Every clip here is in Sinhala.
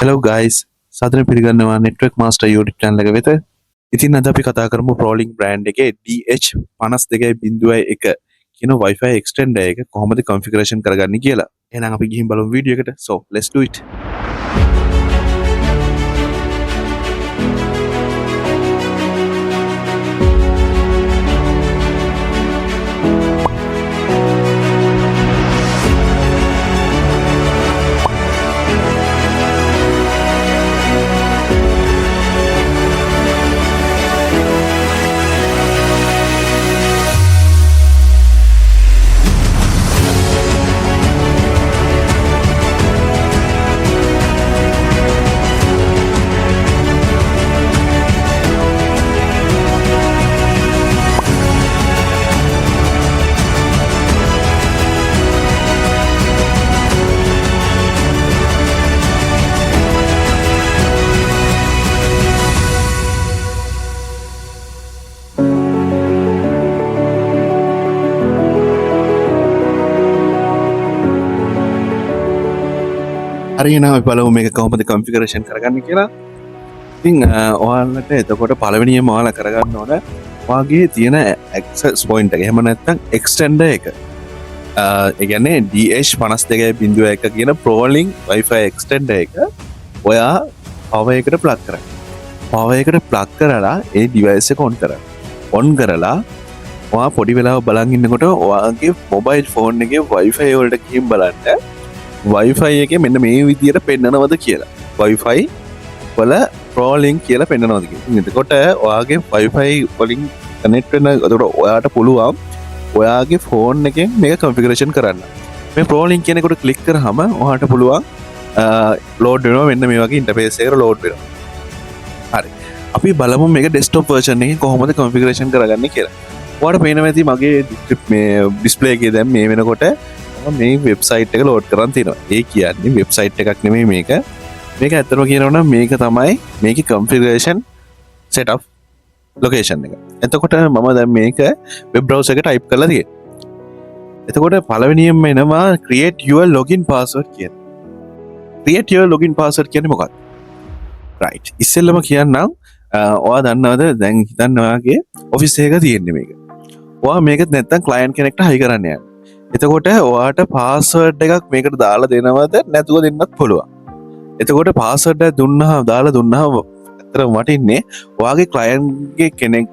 Hello guys, සාදරයෙන් පිළිගන්නවා Network Master YouTube channel එක වෙත. ඉතින් අද අපි කතා කරමු Prolink brand එකේ DH-5201 කියන Wi-Fi extender එක කොහොමද configuration කරගන්නේ කියලා. එහෙනම් අපි ගිහින් බලමු වීඩියෝ එකට. So, let's do it. හරියනම් අපි බලමු මේක කොහොමද configuration කරගන්නේ කියලා. ඉතින් ඔයාලට එතකොට පළවෙනියම ඔයාලා කරගන්න ඕන ඔයාගේ තියෙන access point එක. එහෙම නැත්නම් extender එක. ඒ කියන්නේ DH-5201 කියන Prolink Wi-Fi extender එක ඔයා power එකට plug කරන්න. power එකට plug කරලා ඒ device එක on කරන්න. on කරලා ඔයා පොඩි වෙලාවක් බලන් ඉන්නකොට ඔයාගේ mobile phone එකේ Wi-Fi වලට ගිහින් බලන්න Wi-Fi එකේ මෙන්න මේ විදියට පෙන්නනවද කියලා. Wi-Fi වල Prolink කියලා පෙන්නනවද කියලා. එතකොට ඔයාගේ Wi-Fi වලින් කනෙක්ට් වෙන එතකොට ඔයාට පුළුවන් ඔයාගේ ෆෝන් එකෙන් මේක configuration කරන්න. මේ Prolink කියන එකට ක්ලික් කරාම ඔයාට පුළුවන් load වෙනවා මෙන්න මේ වගේ interface එකකට load වෙනවා. හරි. අපි බලමු මේක desktop version එකේ කොහොමද configuration කරගන්නේ කියලා. ඔයාට පේනවා ඇති මගේ මේ display එකේ දැන් මේ වෙනකොට මේ වෙබ්සයිට් එක ලෝඩ් කරන් තියෙනවා. ඒ කියන්නේ වෙබ්සයිට් එකක් නෙමෙයි මේක. මේක ඇත්තටම කියනවා නම් මේක තමයි මේකේ configuration setup location එක. එතකොට මම දැන් මේක web browser එකට type කරලා තියෙනවා. එතකොට පළවෙනියෙන්ම එනවා create your login password කියන. create your login password කියන්නේ මොකක්ද? right. ඉස්සෙල්ලම කියන්නම් ඔයා දන්නවද දැන් හිතන්න ඔයාගේ office එක තියෙන්නේ මේක. ඔයා මේක නැත්තම් client කෙනෙක්ට hire කරන්න යනවා. එතකොට ඔයාට පාස්වර්ඩ් එකක් මේකට දාලා දෙනවද නැතුව දෙන්නත් පුළුවන්. එතකොට පාස්වර්ඩ් එක දාලා දුන්නාම අතර වටින්නේ ඔයාගේ ක්ලයන්ට් ගේ කෙනෙක්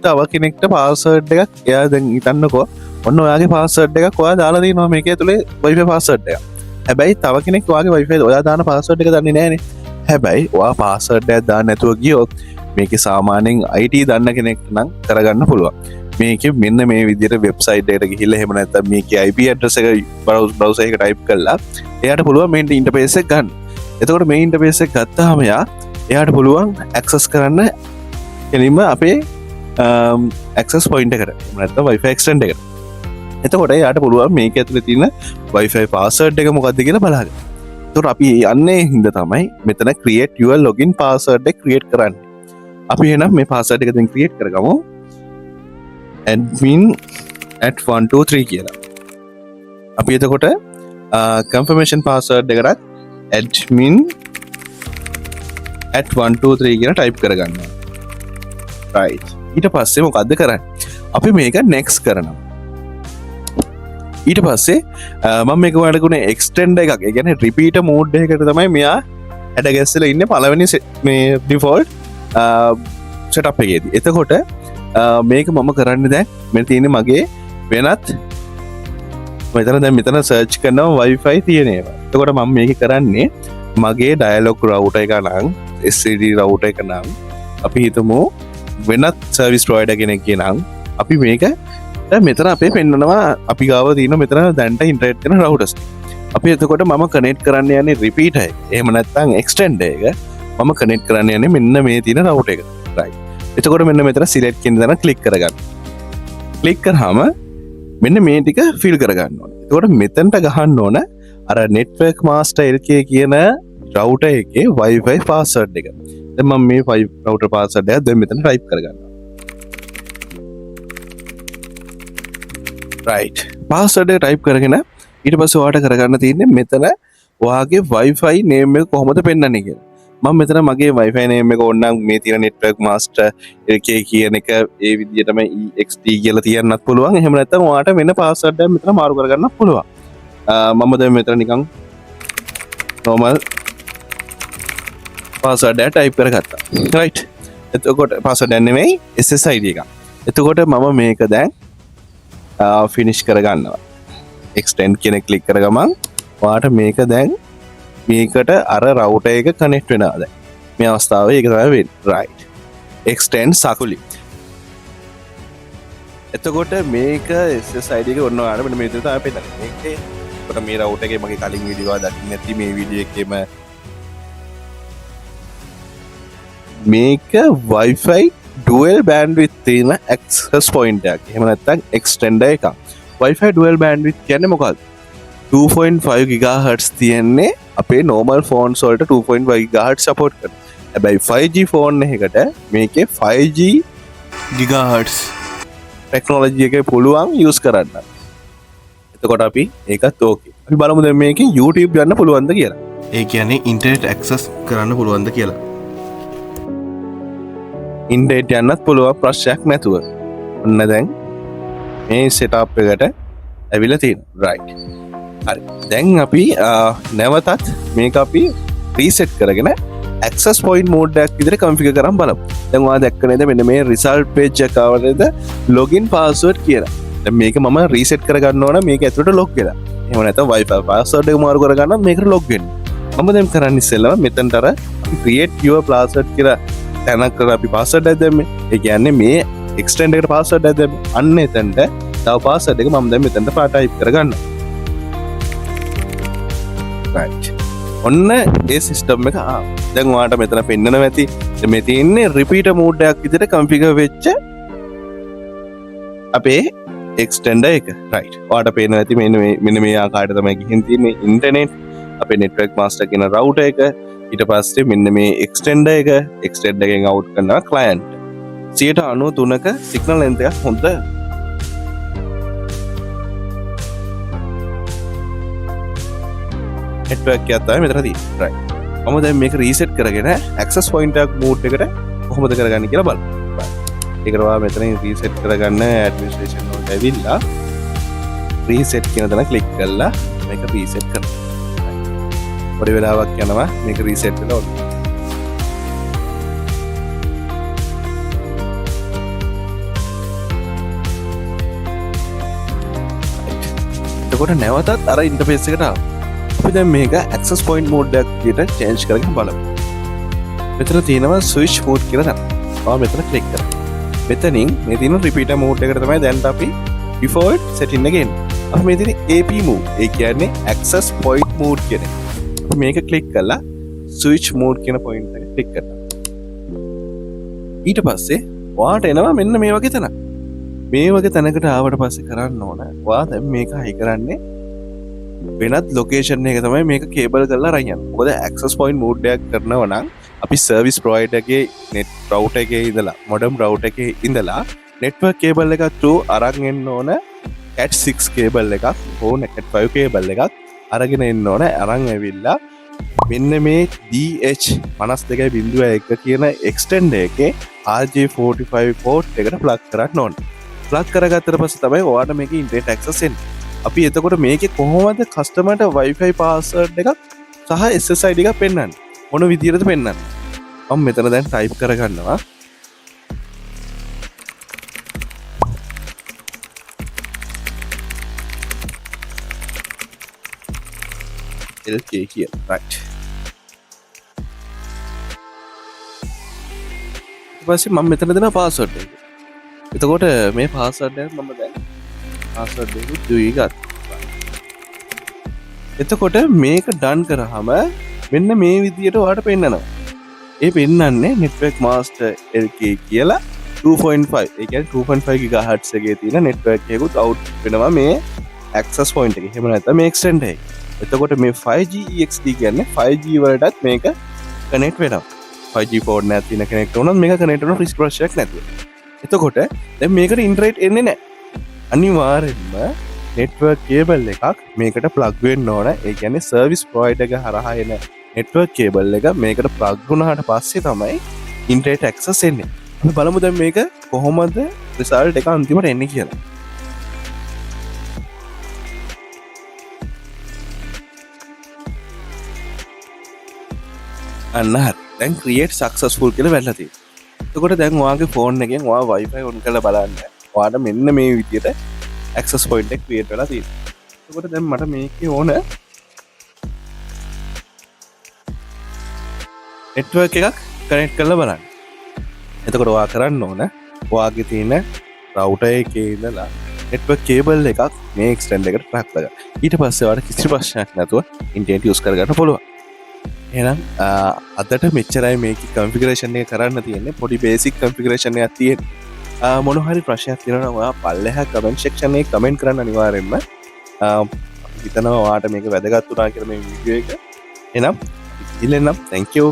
තව කෙනෙක්ට පාස්වර්ඩ් එකක් එයා දැන් හිතන්නකෝ ඔන්න ඔයාගේ පාස්වර්ඩ් එකක් ඔයා දාලා දෙනවා මේකේ ඇතුලේ Wi-Fi පාස්වර්ඩ් එක. හැබැයි තව කෙනෙක් ඔයාගේ Wi-Fi ඔයා දාන පාස්වර්ඩ් එක දන්නේ නැහනේ. හැබැයි ඔයා පාස්වර්ඩ් එක දාන්න නැතුව ගියොත් මේකේ සාමාන්‍යයෙන් IT දන්න කෙනෙක් නම් කරගන්න පුළුවන්. මේක මෙන්න මේ විදිහට වෙබ්සයිට් එකට ගිහිල්ලා එහෙම නැත්නම් මේකේ IP address එක browser එක type කරලා එයාට පුළුවන් මේ interface එක ගන්න. එතකොට මේ interface එක ගත්තාම එයාට පුළුවන් access කරන්න කෙලින්ම අපේ access point එකට. එහෙම නැත්නම් Wi-Fi extender එකට. එතකොට එයාට පුළුවන් මේක ඇතුලේ තියෙන Wi-Fi password එක මොකක්ද කියලා බලන්න. එතකොට අපි යන්නේ හින්දා තමයි මෙතන create your login password එක create කරන්නේ. අපි එහෙනම් මේ password එක දැන් create කරගමු. admin@123 කියලා. අපි එතකොට confirmation password එකට admin@123 කියලා type කරගන්නවා. right. ඊට පස්සේ මොකද්ද කරන්නේ? අපි මේක next කරනවා. ඊට පස්සේ මම මේක ඔයාලට ගුණ extend එකක්. ඒ කියන්නේ repeater mode එකකට තමයි මෙයා ඇඩ ගැස්සලා ඉන්නේ පළවෙනි මේ default setup එකේදී. එතකොට මේක මම කරන්න දැන් මෙ තියෙන මගේ වෙනත් මෙතන සර්ච් කරනවා Wi-Fi තියෙන ඒවා. එතකොට මම මේක කරන්නේ මගේ dialog router එක නම් STD router එක නම් අපි හිතමු වෙනත් service provider කෙනෙක් නම් අපි මේක දැන් මෙතන අපේ පෙන්නනවා අපි ගාව තියෙන මෙතන දැන්ට ඉන්ටර්නෙට් කරන routers. අපි එතකොට මම connect කරන්න යන්නේ repeater එක. එහෙම නැත්නම් extender එක මම connect කරන්න යන්නේ මෙන්න මේ තියෙන router එක. right. එතකොට මෙන්න මෙතන select කියන දන ක්ලික් කරගන්න. ක්ලික් කරාම මෙන්න මේ ටික ෆිල් කරගන්න ඕනේ. එතකොට මෙතනට ගහන්න ඕන අර network master LK කියන router එකේ Wi-Fi password එක. දැන් මම මේ router password එක දැන් මෙතන type කරගන්නවා. right. password එක type කරගෙන ඊට පස්සේ ඔයාලට කරගන්න තියෙන්නේ මෙතන ඔයාගේ Wi-Fi name එක කොහොමද පෙන්වන්නේ කියලා. මම මෙතන මගේ Wi-Fi name එක ඕනනම් මේ තියෙන network master එකේ කියන එක ඒ විදිහටම EXT කියලා තියන්නත් පුළුවන්. එහෙම නැත්නම් ඔයාට වෙන password එකක් මෙතන මාරු කරගන්නත් පුළුවන්. මම දැන් මෙතන නිකන් normal password එක type කරගත්තා. right. එතකොට password එක නෙමෙයි SSID එක. එතකොට මම මේක දැන් finish කරගන්නවා. extend කියන click කරගමන් ඔයාට මේක දැන් මේකට අර router එක connect වෙනවා දැන්. මේ අවස්ථාවේ ඒක තමයි වෙන්නේ. right. extend සකුලි. එතකොට මේක SSID එක ඔන්න ඔයාලට මෙන්න මේ විදිහට තමයි පෙන්නන්නේ. මේකේ ඔතන මේ router එකේ මගේ කලින් වීඩියෝ එක දකින්න නැති මේ වීඩියෝ එකේම මේක Wi-Fi dual bandwidth තියෙන access point එකක්. එහෙම නැත්නම් extender එකක්. Wi-Fi dual bandwidth කියන්නේ මොකක්ද? 2.5 GHz තියෙන්නේ අපේ normal phones වලට 2.5 GHz support කරනවා. හැබැයි 5G phone එකකට මේකේ 5G GHz technology එක පුළුවන් use කරන්න. එතකොට අපි ඒකත් ඕකේ. අපි බලමු දැන් මේකේ YouTube ගන්න පුළුවන්ද කියලා. ඒ කියන්නේ internet access කරන්න පුළුවන්ද කියලා. ඉන්ටර්නෙට් යන්නත් පුළුවන් ප්‍රශ්නයක් නැතුව. ඔන්න දැන් මේ setup එකට ඇවිල්ලා තියෙනවා. right. හරි. දැන් අපි නැවතත් මේක අපි reset කරගෙන access point mode එකක් විදිහට configure කරන් බලමු. දැන් ඔයා දැක්ක නේද මෙන්න මේ result page එක ආවද login password කියලා. දැන් මේක මම reset කරගන්න ඕන මේක ඇතුළට log වෙලා. එහෙම නැත්නම් Wi-Fi password එක මාරු කරගන්න මේකට log වෙන්න. මම දැන් කරන්නේ ඉස්සෙල්ලාම මෙතනට අර create your password කියලා තැනක් අපි password එකක් දැම්මේ. ඒ කියන්නේ මේ extend එකට password එකක් දැම්මේ. අන්න එතනට තව password එක මම දැන් මෙතනට type කරගන්නවා. right. ඔන්න ඒ සිස්ටම් එක දැන් ඔයාලට මෙතන පෙන්නනවා ඇති. මේ තියෙන්නේ repeater mode එකක් විදිහට configure වෙච්ච අපේ extender එක. right. ඔයාලට පේනවා ඇති මෙන්න මේ ආකාරයට තමයි ගිහින් තියෙන්නේ internet අපේ network master කියන router එක. ඊට පස්සේ මෙන්න මේ extender එකෙන් out කරනවා client. 93ක signal length එකක් හොඳ network එකක් තමයි මෙතන තියෙන්නේ. right. මම දැන් මේක reset කරගෙන access point එකක් mode එකට කොහොමද කරගන්නේ කියලා බලමු. ඒකට ඔයා මෙතනින් reset කරගන්න administration වලට ඇවිල්ලා reset කියන තැන click කරලා මේක reset කරනවා. පොඩි වෙලාවක් යනවා මේක reset වෙලා ඔන්න. එතකොට නැවතත් අර interface එකට ආවා. අපි දැන් මේක access point mode එකක් විදිහට change කරගෙන බලමු. මෙතන තියෙනවා switch mode කියලා තැන. ඔයා මෙතන click කරා. මෙතනින් මේ තියෙන repeater mode එකට තමයි දැන් අපි default setting එක එන්නේ. අපි මේ තියෙන AP mode. ඒ කියන්නේ access point mode කියන එක. මේක click කරලා switch mode කියන point එක click කරනවා. ඊට පස්සේ ඔයාට එනවා මෙන්න මේ වගේ තැනක්. මේ වගේ තැනකට ආවට පස්සේ කරන්න ඕන ඔයා දැන් මේක හයි කරන්නේ වෙනත් ලොකේෂන් එක තමයි මේක කේබල් කරලා අරන් යන්නේ. මොකද access point mode එකක් කරනවා නම් අපි service provider එකේ net router එකේ ඉඳලා modem router එකේ ඉඳලා network cable එකක් through අරන් එන්න ඕන Cat6 cable එකක් හෝ Cat5 cable එකක් අරගෙන එන්න ඕන. අරන් ඇවිල්ලා මෙන්න මේ DH-5201 කියන extender එකේ RJ45 port එකට plug කරන්න ඕන. plug කරගත්තට පස්සේ තමයි ඔයාලට මේකේ internet access එන්නේ. අපි එතකොට මේකේ කොහොමද කස්ටමර්ට Wi-Fi password එකක් සහ SSID එකක් පෙන්වන්නේ? මොන විදියටද පෙන්වන්නේ? මම මෙතන දැන් type කරගන්නවා. LK here. right. ඊපස්සේ මම මෙතන දෙන password එක. එතකොට මේ password එක මම දැන් password එක දුයි ගත්තා. එතකොට මේක done කරාම මෙන්න මේ විදියට ඔයාලට පෙන්නනවා. ඒ පෙන්නන්නේ network master LK කියලා 2.5. ඒ කියන්නේ 2.5 GHz එකේ තියෙන network එකකුත් out වෙනවා මේ access point එකේ. එහෙම නැත්නම් මේ extender එක. එතකොට මේ 5G EXT කියන්නේ 5G වලටත් මේක කනෙක්ට් වෙනවා. 5G phone එකක් තියෙන කෙනෙක්ට උනත් මේක කනෙක්ට් වෙන රිස්ක් ප්‍රශ්නයක් නැතුව. එතකොට දැන් මේකට ඉන්ටර්නෙට් එන්නේ නැහැ. අනිවාර්යෙන්ම නෙට්වර්ක් කේබල් එකක් මේකට ප්ලග් වෙන්න ඕන. ඒ කියන්නේ සර්විස් ප්‍රොවයිඩර් එක හරහා එන නෙට්වර්ක් කේබල් එක මේකට ප්ලග් වුණාට පස්සේ තමයි ඉන්ටර්නෙට් ඇක්සස් එන්නේ. අපි බලමු දැන් මේක කොහොමද රිසල්ට් එක අන්තිමට එන්නේ කියලා. අන්න හරි. දැන් create successful කියලා වැටලා තියෙනවා. එතකොට දැන් ඔයාගේ ෆෝන් එකෙන් ඔයා Wi-Fi on කරලා බලන්න. ඔයාට මෙන්න මේ විදිහට access point එක create වෙලා තියෙනවා. එතකොට දැන් මට මේකේ ඕන network එකක් connect කරලා බලන්න. එතකොට ඔයා කරන්න ඕන ඔයාගේ තියෙන router එකේ ඉඳලා network cable එකක් මේ extend එකට plug කරගන්න. ඊට පස්සේ ඔයාලට කිසි ප්‍රශ්නයක් නැතුව internet use කරගන්න පුළුවන්. එහෙනම් අදට මෙච්චරයි මේක configuration එක කරන්න තියෙන්නේ. පොඩි basic configuration එකක් තියෙනවා. මොන හරි ප්‍රශ්නයක් තියෙනවා නම් ඔයා පල්ලෙහා comment section එකේ comment කරන්න අනිවාර්යෙන්ම. හිතනවා ඔයාට මේක වැදගත් වුණා කියලා මේ වීඩියෝ එක. එහෙනම් ඉල්ලෙන්නම් thank you.